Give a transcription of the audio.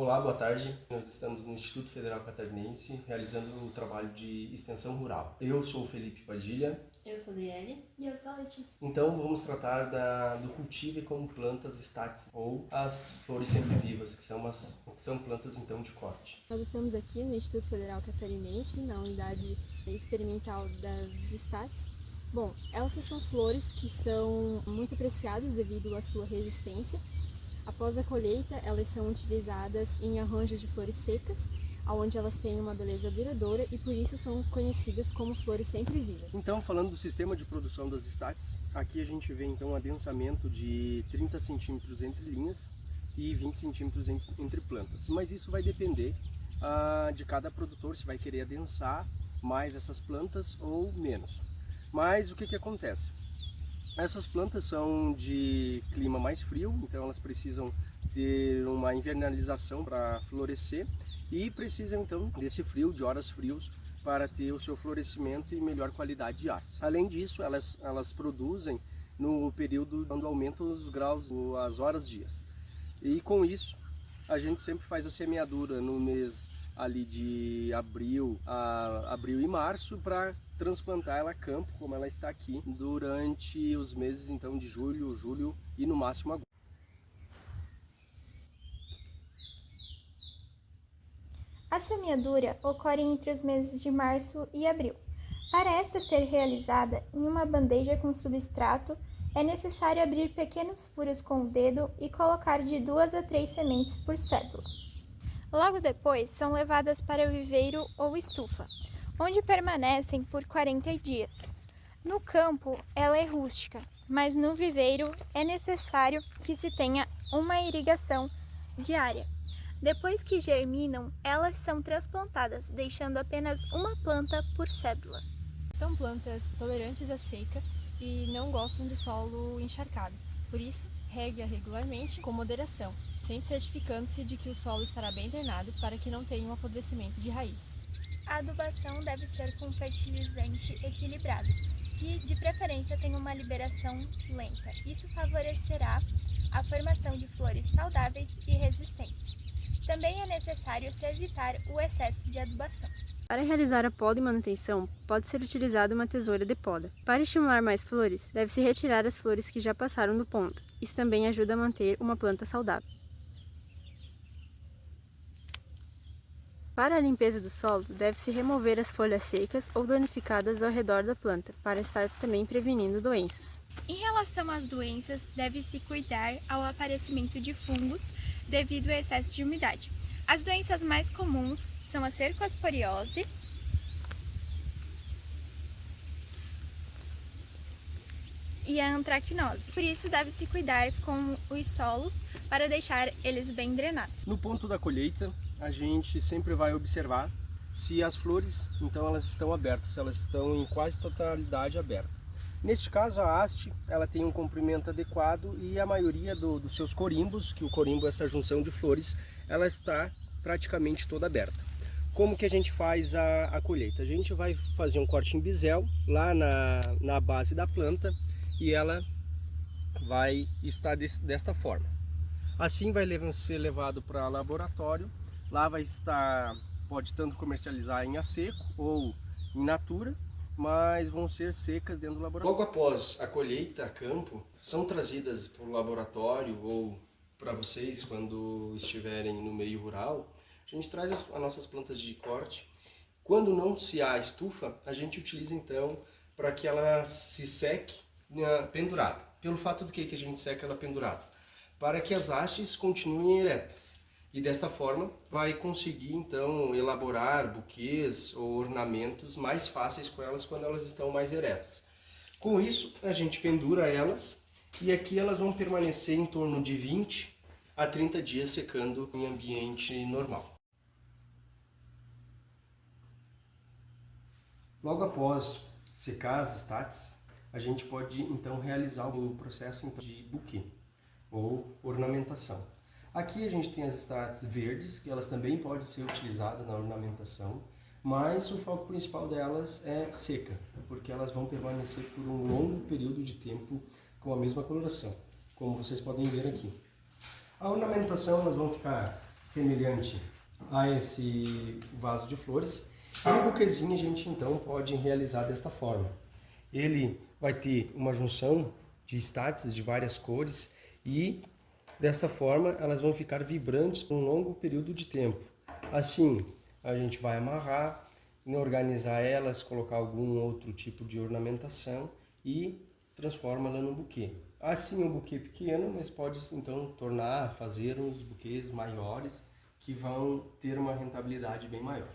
Olá, boa tarde. Nós estamos no Instituto Federal Catarinense realizando o trabalho de extensão rural. Eu sou o Felipe Padilha. Eu sou a Adriele. E eu sou a Letícia. Então vamos tratar do cultivo como plantas estáticas ou as flores sempre-vivas, que são plantas então de corte. Nós estamos aqui no Instituto Federal Catarinense, na unidade experimental das estáticas. Bom, elas são flores que são muito apreciadas devido à sua resistência. Após a colheita, elas são utilizadas em arranjos de flores secas, onde elas têm uma beleza duradoura e por isso são conhecidas como flores sempre vivas. Então, falando do sistema de produção das estáticas, aqui a gente vê então um adensamento de 30 centímetros entre linhas e 20 centímetros entre plantas. Mas isso vai depender de cada produtor, se vai querer adensar mais essas plantas ou menos. Mas o que acontece? Essas plantas são de clima mais frio, então elas precisam ter uma invernalização para florescer e precisam então desse frio, de horas frios, para ter o seu florescimento e melhor qualidade de hastes. Além disso, elas produzem no período quando aumentam os graus, as horas-dias. E com isso, a gente sempre faz a semeadura no mês ali de abril e março para transplantar ela a campo, como ela está aqui, durante os meses então de julho e no máximo agosto. A semeadura ocorre entre os meses de março e abril. Para esta ser realizada em uma bandeja com substrato, é necessário abrir pequenos furos com o dedo e colocar de 2 a 3 sementes por cédula. Logo depois, são levadas para o viveiro ou estufa, onde permanecem por 40 dias. No campo, ela é rústica, mas no viveiro é necessário que se tenha uma irrigação diária. Depois que germinam, elas são transplantadas, deixando apenas uma planta por cédula. São plantas tolerantes à seca e não gostam de solo encharcado. Por isso, regue-a regularmente com moderação, sempre certificando-se de que o solo estará bem drenado para que não tenha um apodrecimento de raiz. A adubação deve ser com fertilizante equilibrado, que de preferência tenha uma liberação lenta. Isso favorecerá a formação de flores saudáveis e resistentes. Também é necessário se evitar o excesso de adubação. Para realizar a poda e manutenção, pode ser utilizada uma tesoura de poda. Para estimular mais flores, deve-se retirar as flores que já passaram do ponto. Isso também ajuda a manter uma planta saudável. Para a limpeza do solo, deve-se remover as folhas secas ou danificadas ao redor da planta, para estar também prevenindo doenças. Em relação às doenças, deve-se cuidar ao aparecimento de fungos devido ao excesso de umidade. As doenças mais comuns são a cercosporiose, e a antracnose. Por isso, deve-se cuidar com os solos para deixar eles bem drenados. No ponto da colheita, a gente sempre vai observar se as flores, então elas estão abertas, se elas estão em quase totalidade abertas. Neste caso, a haste, ela tem um comprimento adequado e a maioria dos seus corimbos, que o corimbo é essa junção de flores, ela está praticamente toda aberta. Como que a gente faz a colheita? A gente vai fazer um corte em bisel lá na base da planta e ela vai estar desta forma. Assim vai ser levado para laboratório, lá vai estar, pode tanto comercializar em a seco ou in natura, mas vão ser secas dentro do laboratório. Logo após a colheita a campo, são trazidas para o laboratório ou para vocês quando estiverem no meio rural, a gente traz as nossas plantas de corte. Quando não se há estufa, a gente utiliza então para que ela se seque pendurada. Pelo fato do que a gente seca ela pendurada? Para que as hastes continuem eretas. E desta forma vai conseguir então elaborar buquês ou ornamentos mais fáceis com elas quando elas estão mais eretas. Com isso a gente pendura elas e aqui elas vão permanecer em torno de 20 a 30 dias secando em ambiente normal. Logo após secar as estáticas, a gente pode então realizar o processo de buquê ou ornamentação. Aqui a gente tem as estáticas verdes, que elas também podem ser utilizadas na ornamentação, mas o foco principal delas é seca, porque elas vão permanecer por um longo período de tempo com a mesma coloração, como vocês podem ver aqui. A ornamentação, elas vão ficar semelhante a esse vaso de flores. E o buquezinho a gente então pode realizar desta forma. Ele vai ter uma junção de estáticas de várias cores e dessa forma elas vão ficar vibrantes por um longo período de tempo. Assim, a gente vai amarrar, organizar elas, colocar algum outro tipo de ornamentação e transforma ela num buquê. Assim, um buquê pequeno, mas pode então fazer uns buquês maiores que vão ter uma rentabilidade bem maior.